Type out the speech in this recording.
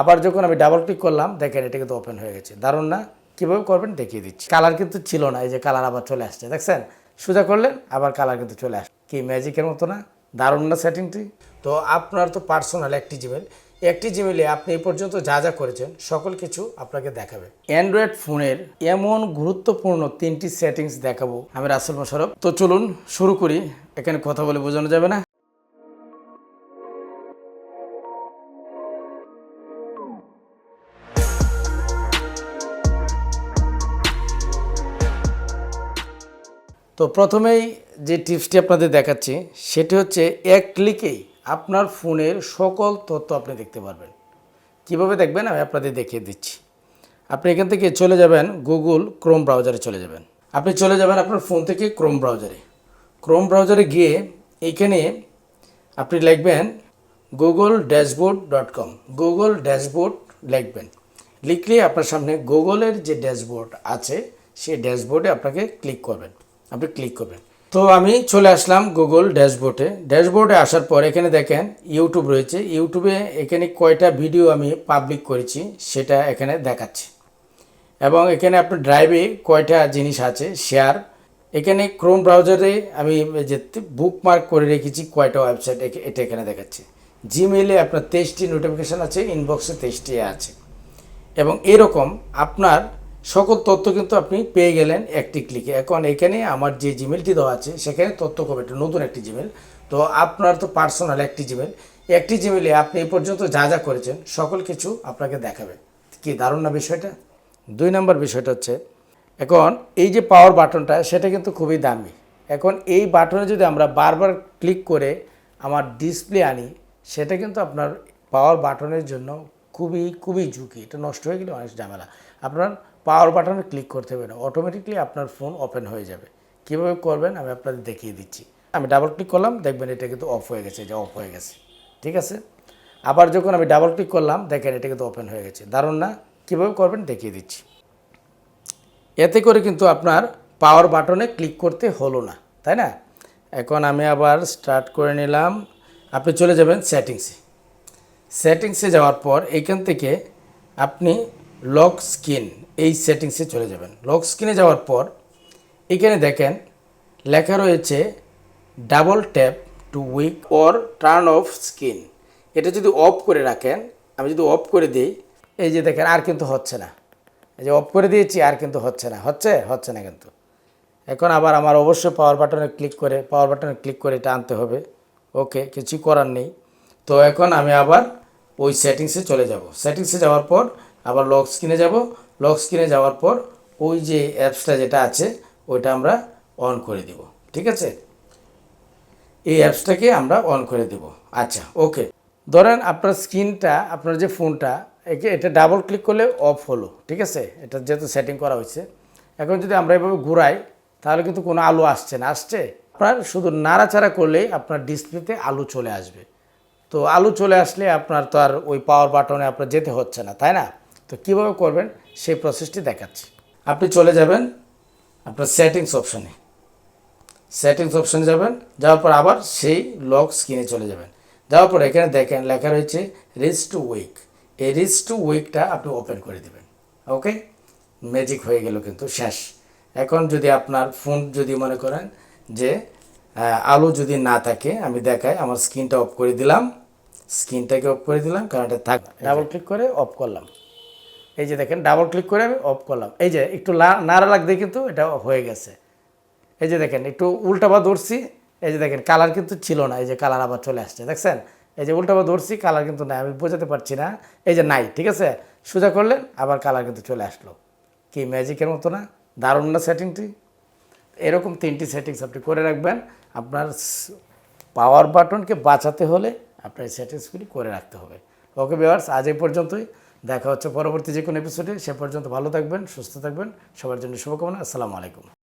আবার যখন আমি ডাবল ক্লিক করলাম দেখেন এটা কিন্তু ওপেন হয়ে গেছে। দারুণ না? কীভাবে করবেন দেখিয়ে দিচ্ছি। কালার কিন্তু ছিল না, এই যে কালার আবার চলে আসছে, দেখছেন? সোজা করলেন আবার কালার কিন্তু চলে আসছে। কি ম্যাজিকের মতো না? দারুণ না সেটিংটি? তো আপনার তো পার্সোনাল একটি জিমেল, একটি জিমেলে আপনি এই পর্যন্ত যা যা করেছেন সকল কিছু আপনাকে দেখাবে। অ্যান্ড্রয়েড ফোনের এমন গুরুত্বপূর্ণ 3টি সেটিংস দেখাবো আমি, রাসেল মোশাররফ। তো চলুন শুরু করি, এখানে কথা বলে বোঝানো যাবে না। তো প্রথমেই যে টিপসটি আপনাদের দেখাচ্ছি সেটি হচ্ছে এক ক্লিকেই আপনার ফোনের সকল তথ্য আপনি দেখতে পারবেন। কিভাবে দেখবেন আমি আপনাদের দেখিয়ে দিচ্ছি। আপনি এখান থেকে চলে যাবেন গুগল ক্রোম ব্রাউজারে চলে যাবেন। আপনি চলে যাবেন আপনার ফোন থেকে ক্রোম ব্রাউজারে। ক্রোম ব্রাউজারে গিয়ে এইখানে আপনি লিখবেন google-dashboard.com। গুগল ড্যাশবোর্ড লিখবেন। লিখলে আপনার সামনে গুগলের যে ড্যাশবোর্ড আছে সেই ড্যাশবোর্ডে আপনাকে ক্লিক করবেন, আপনি ক্লিক করবেন। তো আমি চলে আসলাম গুগল ড্যাশবোর্ডে। ড্যাশবোর্ডে আসার পর এখানে দেখেন ইউটিউব রয়েছে। ইউটিউবে এখানে কয়টা ভিডিও আমি পাবলিক করেছি সেটা এখানে দেখাচ্ছে, এবং এখানে আপনার ড্রাইভে কয়টা জিনিস আছে শেয়ার। এখানে ক্রোম ব্রাউজারে আমি যে বুকমার্ক করে রেখেছি কয়টা ওয়েবসাইট এটা এখানে দেখাচ্ছে। জিমেইলে আপনার 23টি নোটিফিকেশান আছে, ইনবক্সে 23টি আছে, এবং এরকম আপনার সকল তথ্য কিন্তু আপনি পেয়ে গেলেন একটি ক্লিকে। এখন এখানে আমার যে জিমেলটি দেওয়া আছে সেখানে তথ্য কবে, এটা নতুন একটি জিমেল। তো আপনার তো পার্সোনাল একটি জিমেল, একটি জিমেলে আপনি এই পর্যন্ত যা যা করেছেন সকল কিছু আপনাকে দেখাবে। কি দারুণ না বিষয়টা? 2 নম্বর বিষয়টা হচ্ছে, এখন এই যে পাওয়ার বাটনটা সেটা কিন্তু খুবই দামি। এখন এই বাটনে যদি আমরা বারবার ক্লিক করে আমার ডিসপ্লে আনি, সেটা কিন্তু আপনার পাওয়ার বাটনের জন্য খুবই ঝুঁকি। এটা নষ্ট হয়ে গেলে অনেক ঝামেলা। আপনার পাওয়ার বাটনে ক্লিক করতে হবে না, অটোমেটিকলি আপনার ফোন ওপেন হয়ে যাবে। কীভাবে করবেন আমি আপনাদের দেখিয়ে দিচ্ছি। আমি ডাবল ক্লিক করলাম, দেখবেন এটা কিন্তু অফ হয়ে গেছে, যে অফ হয়ে গেছে, ঠিক আছে? আবার যখন আমি ডাবল ক্লিক করলাম দেখেন এটা কিন্তু ওপেন হয়ে গেছে। দারুণ না? কীভাবে করবেন দেখিয়ে দিচ্ছি। এতে করে কিন্তু আপনার পাওয়ার বাটনে ক্লিক করতে হলো না, তাই না? এখন আমি আবার স্টার্ট করে নিলাম। আপনি চলে যাবেন সেটিংসে। সেটিংসে যাওয়ার পর এইখান থেকে আপনি লক স্ক্রিন, এই সেটিংসে চলে যাবেন। লক স্ক্রিনে যাওয়ার পর এখানে দেখেন লেখা রয়েছে double tap to wake or turn off screen. এটা যদি অফ করে রাখেন, আমি যদি অফ করে দিই, এই যে দেখেন আর কিন্তু হচ্ছে না। এই যে অফ করে দিয়েছি আর কিন্তু হচ্ছে না, হচ্ছে না কিন্তু। এখন আবার আমার অবশ্যই পাওয়ার বাটনে ক্লিক করে এটা আনতে হবে। ওকে, কিছু করার নেই। তো এখন আমি আবার ওই সেটিংসে চলে যাব। সেটিংসে যাওয়ার পর আবার লক স্ক্রিনে যাব। লক স্ক্রিনে যাওয়ার পর ওই যে অ্যাপসটা যেটা আছে ওইটা আমরা অন করে দেব, ঠিক আছে? এই অ্যাপসটাকে আমরা অন করে দেব। আচ্ছা, ওকে। ধরেন আপনার স্ক্রিনটা, আপনার যে ফোনটা, এটা ডাবল ক্লিক করলে অফ হলো, ঠিক আছে? এটা যেহেতু সেটিং করা হয়েছে। এখন যদি আমরা এভাবে ঘুরাই তাহলে কিন্তু কোনো আলো আসছে না, আসছে? আপনার শুধু নাড়াচাড়া করলেই আপনার ডিসপ্লেতে আলো চলে আসবে। তো আলো চলে আসলে আপনার তো আর ওই পাওয়ার বাটনে আপনার যেতে হচ্ছে না, তাই না? তো কীভাবে করবেন সেই প্রসেসটি দেখাচ্ছি। আপনি চলে যাবেন আপনার সেটিংস অপশানে। সেটিংস অপশানে যাবেন, যাওয়ার পর আবার সেই লক স্ক্রিনে চলে যাবেন। যাওয়ার পর এখানে দেখেন লেখা রয়েছে রিচ টু উইক। এই রিচ টু উইকটা আপনি ওপেন করে দেবেন। ওকে, ম্যাজিক হয়ে গেল কিন্তু, শেষ। এখন যদি আপনার ফোন যদি মনে করেন যে আলো যদি না থাকে, আমি দেখাই, আমার স্ক্রিনটা অফ করে দিলাম, স্ক্রিনটাকে অফ করে দিলাম, কারণ এটা থাক। ডাবল ক্লিক করে অফ করলাম, এই যে দেখেন ডাবল ক্লিক করে আমি অফ করলাম। এই যে একটু নাড়া লাগবে কিন্তু এটা হয়ে গেছে। এই যে দেখেন একটু উল্টাবা ধরছি, এই যে দেখেন কালার কিন্তু ছিল না, এই যে কালার আবার চলে আসছে, দেখছেন? এই যে উল্টাবা ধরছি কালার কিন্তু নাই, আমি বোঝাতে পারছি না, এই যে নাই, ঠিক আছে? সোজা করলেন আবার কালার কিন্তু চলে আসলো। কি ম্যাজিকের মতো না? দারুণ না সেটিংটি? এরকম 3টি সেটিংস আপনি করে রাখবেন। আপনার পাওয়ার বাটনকে বাঁচাতে হলে আপনার এই সেটিংসগুলি করে রাখতে হবে। ওকে ভিউয়ার্স, আজ এই পর্যন্তই। দেখা হচ্ছে পরবর্তী যে কোনো এপিসোডে। সে পর্যন্ত ভালো থাকবেন, সুস্থ থাকবেন। সবার জন্য শুভকামনা। আসসালামু আলাইকুম।